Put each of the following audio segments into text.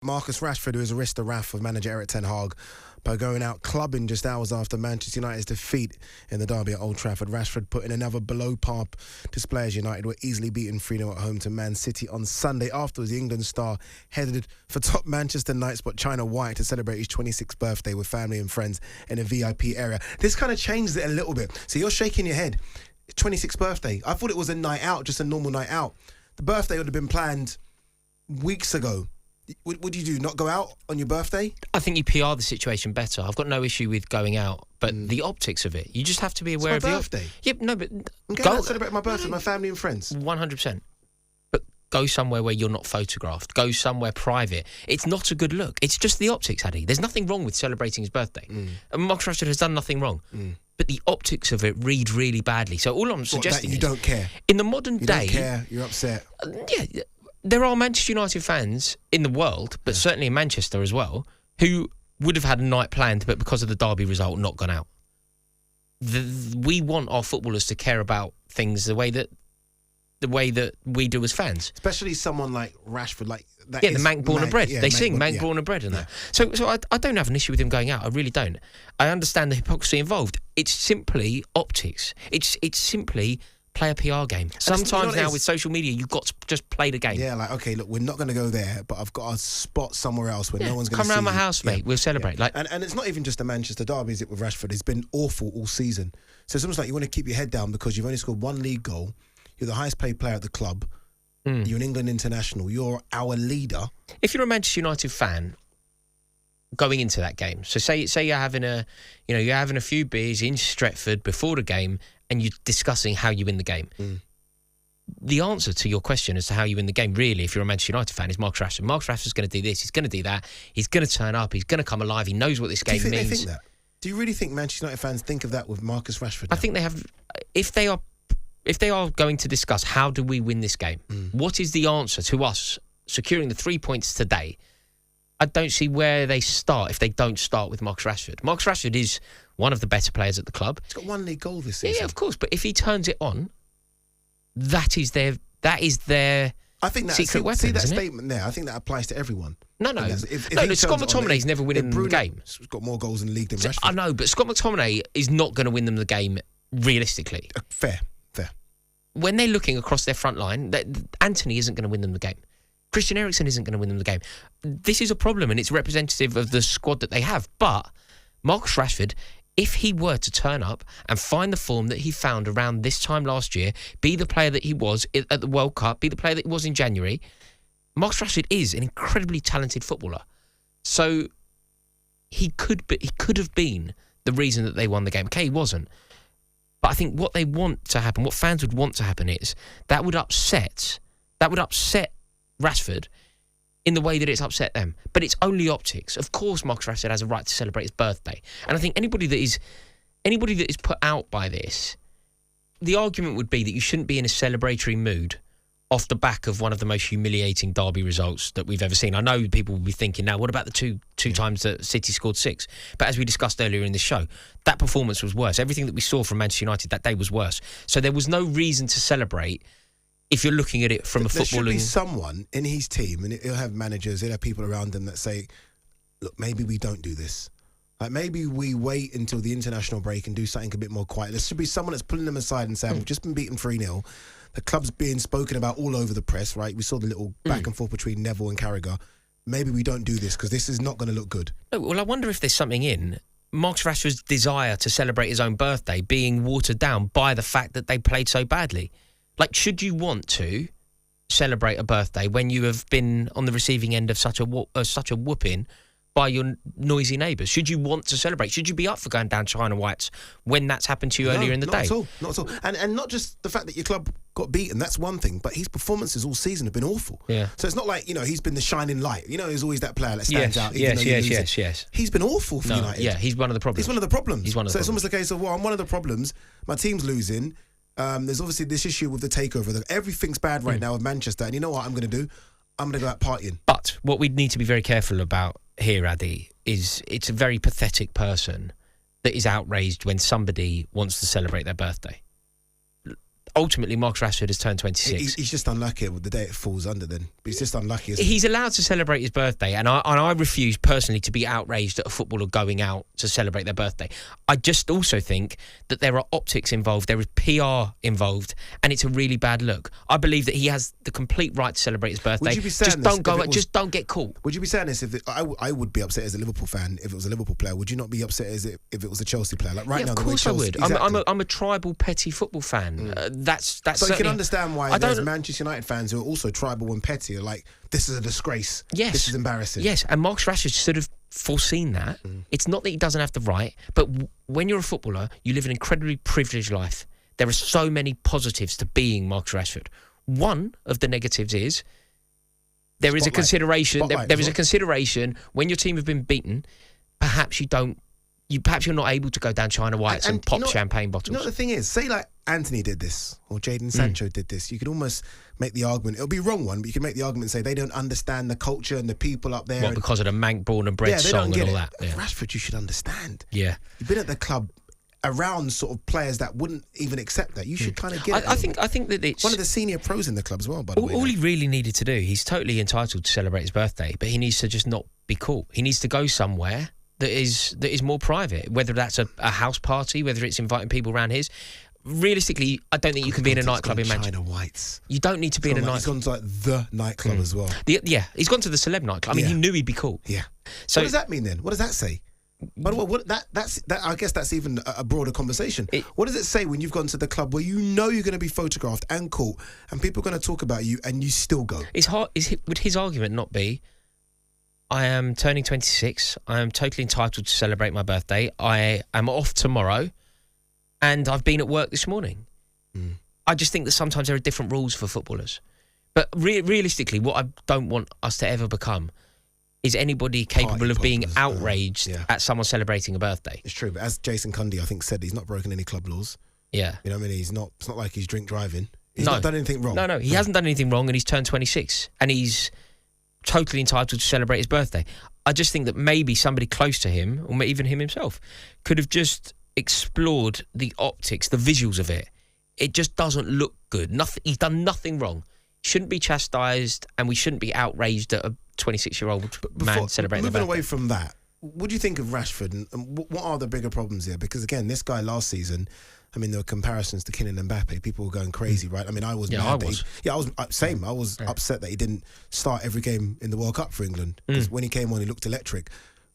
Marcus Rashford, who has risked the wrath of manager Erik ten Hag by going out clubbing just hours after Manchester United's defeat in the derby at Old Trafford. Rashford put in another below-par display as United were easily beaten 3-0 at home to Man City on Sunday. Afterwards, the England star headed for top Manchester night spot China White to celebrate his 26th birthday with family and friends in a VIP area. This kind of changes it a little bit. So you're shaking your head. 26th birthday. I thought it was a night out, just a normal night out. The birthday would have been planned weeks ago. What do you do? Not go out on your birthday? I think you PR the situation better. I've got no issue with going out, but the optics of it, you just have to be aware of my birthday. Yep, no, but I'm going out to celebrate my birthday with my family and friends. 100%. But go somewhere where you're not photographed. Go somewhere private. It's not a good look. It's just the optics, Addy. There's nothing wrong with celebrating his birthday. And Marcus Rashford has done nothing wrong. But the optics of it read really badly. So all I'm suggesting is... You don't care? In the modern day... You don't care? You're upset? Yeah. There are Manchester United fans in the world, but certainly in Manchester as well, who would have had a night planned, but because of the derby result, not gone out. We want our footballers to care about things the way that we do as fans. Especially someone like Rashford, like that. Yeah, the Manc born and bred. They sing Manc born and bred and that. So I don't have an issue with him going out. I really don't. I understand the hypocrisy involved. It's simply optics. It's simply play a PR game. Sometimes now with social media, you've got to just play the game. Yeah, like, okay, look, we're not going to go there, but I've got a spot somewhere else where no one's going to see come round my house, mate. We'll celebrate. Like, and it's not even just the Manchester derby, is it, with Rashford? It's been awful all season. So it's almost like you want to keep your head down because you've only scored one league goal. You're the highest paid player at the club. You're an England international. You're our leader. If you're a Manchester United fan going into that game, so say you're having a few beers in Stretford before the game, and you're discussing how you win the game. The answer to your question as to how you win the game, really, if you're a Manchester United fan, is Marcus Rashford. Marcus Rashford's going to do this, he's going to do that, he's going to turn up, he's going to come alive, he knows what this game means. They think that? Do you really think Manchester United fans think of that with Marcus Rashford now? I think they have. If they are going to discuss how do we win this game, what is the answer to us securing the 3 points today, I don't see where they start if they don't start with Marcus Rashford. Marcus Rashford is one of the better players at the club. He's got one league goal this season. Yeah, of course. But if he turns it on, that is their I think that, secret weapon. See that statement there? I think that applies to everyone. No. Scott McTominay's never winning them the game. He's got more goals in the league than Rashford. I know, but Scott McTominay is not going to win them the game realistically. Fair. When they're looking across their front line, Antony isn't going to win them the game. Christian Eriksen isn't going to win them the game. This is a problem, and it's representative of the squad that they have. But Marcus Rashford, if he were to turn up and find the form that he found around this time last year, be the player that he was at the World Cup, be the player that he was in January, Marcus Rashford is an incredibly talented footballer. So he could have been the reason that they won the game. Okay, he wasn't. But I think what they want to happen, what fans would want to happen is that would upset Rashford in the way that it's upset them. But it's only optics. Of course Marcus Rashford has a right to celebrate his birthday. And I think anybody that is put out by this, the argument would be that you shouldn't be in a celebratory mood off the back of one of the most humiliating derby results that we've ever seen. I know people will be thinking now, what about the two times that City scored 6? But as we discussed earlier in the show, that performance was worse. Everything that we saw from Manchester United that day was worse. So there was no reason to celebrate if you're looking at it from a footballing... There should be someone in his team, and he'll have managers, he'll have people around him that say, look, maybe we don't do this. Like, maybe we wait until the international break and do something a bit more quiet. There should be someone that's pulling them aside and saying, we've just been beaten 3-0. The club's being spoken about all over the press, right? We saw the little back and forth between Neville and Carragher. Maybe we don't do this because this is not going to look good. No, well, I wonder if there's something in Marcus Rashford's desire to celebrate his own birthday being watered down by the fact that they played so badly. Like, should you want to celebrate a birthday when you have been on the receiving end of such a whooping by your noisy neighbours? Should you want to celebrate? Should you be up for going down China Whites when that's happened to you earlier in the day? Not at all. And not just the fact that your club got beaten, that's one thing, but his performances all season have been awful. Yeah. So it's not like, he's been the shining light. He's always that player that stands out. Yes. He's been awful for United. Yeah, he's one of the problems. So it's almost the case of, I'm one of the problems. My team's losing. There's obviously this issue with the takeover. Everything's bad right now with Manchester. And you know what I'm going to do? I'm going to go out partying. But what we need to be very careful about here, Addy, is it's a very pathetic person that is outraged when somebody wants to celebrate their birthday. ultimately, Marcus Rashford has turned 26. He's just unlucky with the day it falls under then. But he's just unlucky, isn't He's allowed to celebrate his birthday, and I refuse personally to be outraged at a footballer going out to celebrate their birthday. I just also think that there are optics involved, there is PR involved, and it's a really bad look. I believe that he has the complete right to celebrate his birthday. Would you be saying just don't go. Just don't get caught. Would you be saying this if I would be upset as a Liverpool fan if it was a Liverpool player? Would you not be upset as if it was a Chelsea player? Like right now, of course the way I Chelsea, would. exactly. I'm a tribal, petty football fan. That's so you can certainly, understand why there's Manchester United fans who are also tribal and petty. Are like, this is a disgrace. Yes, this is embarrassing. Yes, and Marcus Rashford should have foreseen that. It's not that he doesn't have the right, but when you're a footballer, you live an incredibly privileged life. There are so many positives to being Marcus Rashford. One of the negatives is there is a consideration. There is a consideration when your team have been beaten. Perhaps you're not able to go down China Whites and pop champagne bottles. You know what the thing is? Say like Antony did this or Jadon Sancho did this. You could almost make the argument. It'll be a wrong one, but you can make the argument and say they don't understand the culture and the people up there. Well, because of the Mank born and bred song and all that. Yeah. Rashford, you should understand. Yeah. You've been at the club around sort of players that wouldn't even accept that. You should kind of get it. I think that it's one of the senior pros in the club as well, by the way. All he really needed to do, he's totally entitled to celebrate his birthday, but he needs to just not be caught. He needs to go somewhere that is more private, whether that's a house party, whether it's inviting people around his. Realistically, I don't think you can be in a nightclub in Manchester. China Whites. You don't need to be in a nightclub. He's gone to like the nightclub as well. He's gone to the celeb nightclub. I mean, he knew he'd be cool. Yeah. So what does that mean then? What does that say? By the way, that's I guess that's even a broader conversation. What does it say when you've gone to the club where you know you're going to be photographed and caught, and people are going to talk about you, and you still go? It's hard. Would his argument not be, I am turning 26. I am totally entitled to celebrate my birthday. I am off tomorrow, and I've been at work this morning. I just think that sometimes there are different rules for footballers. But realistically, what I don't want us to ever become is anybody capable of being outraged at someone celebrating a birthday. It's true, but as Jason Cundy, I think, said, he's not broken any club laws. Yeah. You know what I mean? It's not like he's drink driving. He's not done anything wrong. No, he hasn't done anything wrong, and he's turned 26, and he's totally entitled to celebrate his birthday. I just think that maybe somebody close to him, or even him himself, could have just explored the optics, the visuals of it. It just doesn't look good. He's done nothing wrong. Shouldn't be chastised, and we shouldn't be outraged at a 26-year-old man celebrating their birthday. Moving away from that, what do you think of Rashford, and what are the bigger problems here? Because again, this guy last season, I mean, there were comparisons to Kylian Mbappe. People were going crazy, right? I mean, I was mad. I was same. I was upset that he didn't start every game in the World Cup for England, because when he came on, he looked electric.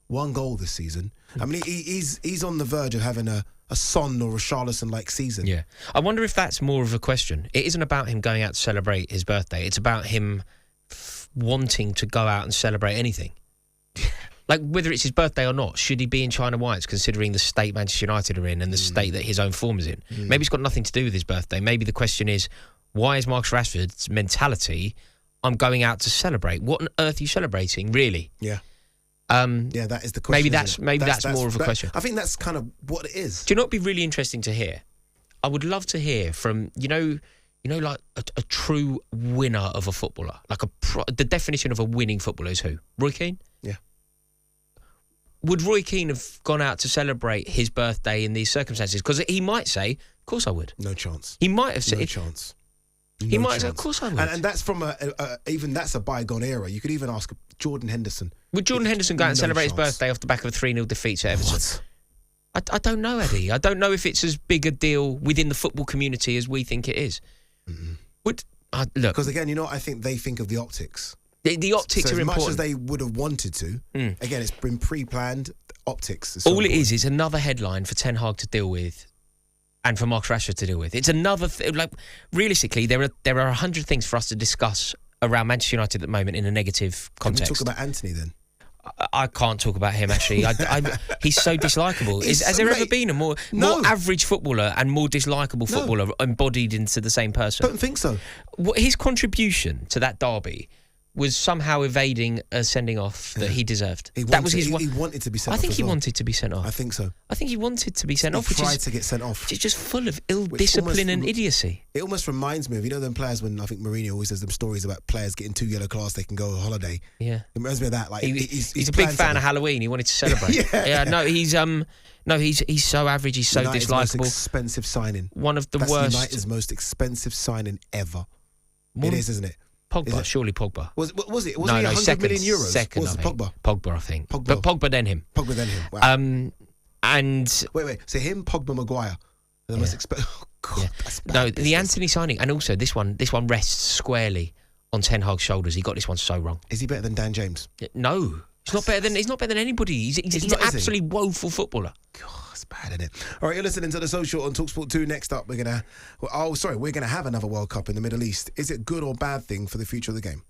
1 goal this season. I mean, he's on the verge of having a Son or a Richarlison-like season. Yeah. I wonder if that's more of a question. It isn't about him going out to celebrate his birthday. It's about him wanting to go out and celebrate anything. Like, whether it's his birthday or not, should he be in China Whites, considering the state Manchester United are in and the state that his own form is in? Maybe it's got nothing to do with his birthday. Maybe the question is, why is Marcus Rashford's mentality, I'm going out to celebrate? What on earth are you celebrating, really? Yeah. That is the question. Maybe that's more of a question. I think that's kind of what it is. Do you know what would be really interesting to hear? I would love to hear from, like a true winner of a footballer. Like the definition of a winning footballer is who? Roy Keane? Yeah. Would Roy Keane have gone out to celebrate his birthday in these circumstances? Because he might say, of course I would. No chance. He might have said... No chance. He might say, of course I would. And that's from even that's a bygone era. You could even ask Jordan Henderson. Would Jordan Henderson go out and celebrate his birthday off the back of a 3-0 defeat to Everton? What? I don't know, Eddie. I don't know if it's as big a deal within the football community as we think it is. Look, because again, I think they think of the optics. The optics are important. As much as they would have wanted to, again, it's been pre-planned. Optics. All it is, it's another headline for Ten Hag to deal with, and for Marcus Rashford to deal with. It's another realistically, there are 100 things for us to discuss around Manchester United at the moment in a negative context. Can we talk about Antony then? I can't talk about him, actually. He's so dislikable. Has there ever been a more average footballer and more dislikable footballer embodied into the same person? Don't think so. His contribution to that derby was somehow evading a sending off that he deserved. He wanted to be sent off. I think as he well. wanted to be sent off. I think so. I think he wanted to be sent off. He tried to get sent off. Which is just full of ill discipline and idiocy. It almost reminds me of, them players when I think Mourinho always says them stories about players getting 2 yellow cards, they can go on holiday. Yeah. It reminds me of that. Like he's a big fan of Halloween. He wanted to celebrate. He's so average. He's so United's dislikable. Most expensive signing. One of the That's worst. United's most expensive signing ever. It is, isn't it? Pogba, surely Pogba. Was it? Wasn't he 100 million euros? Second, was it Pogba? Pogba, I think. But Pogba then him. Pogba then him. Wow. And wait. So him, Pogba, Maguire. The most expensive. Oh God, that's bad. No, the Antony signing, and also this one rests squarely on Ten Hag's shoulders. He got this one so wrong. Is he better than Dan James? No, he's not better than anybody. He's an absolutely woeful footballer. God, it's bad, isn't it? All right, you're listening to The Social on talkSPORT 2. Next up, we're gonna have another World Cup in the Middle East. Is it a good or bad thing for the future of the game?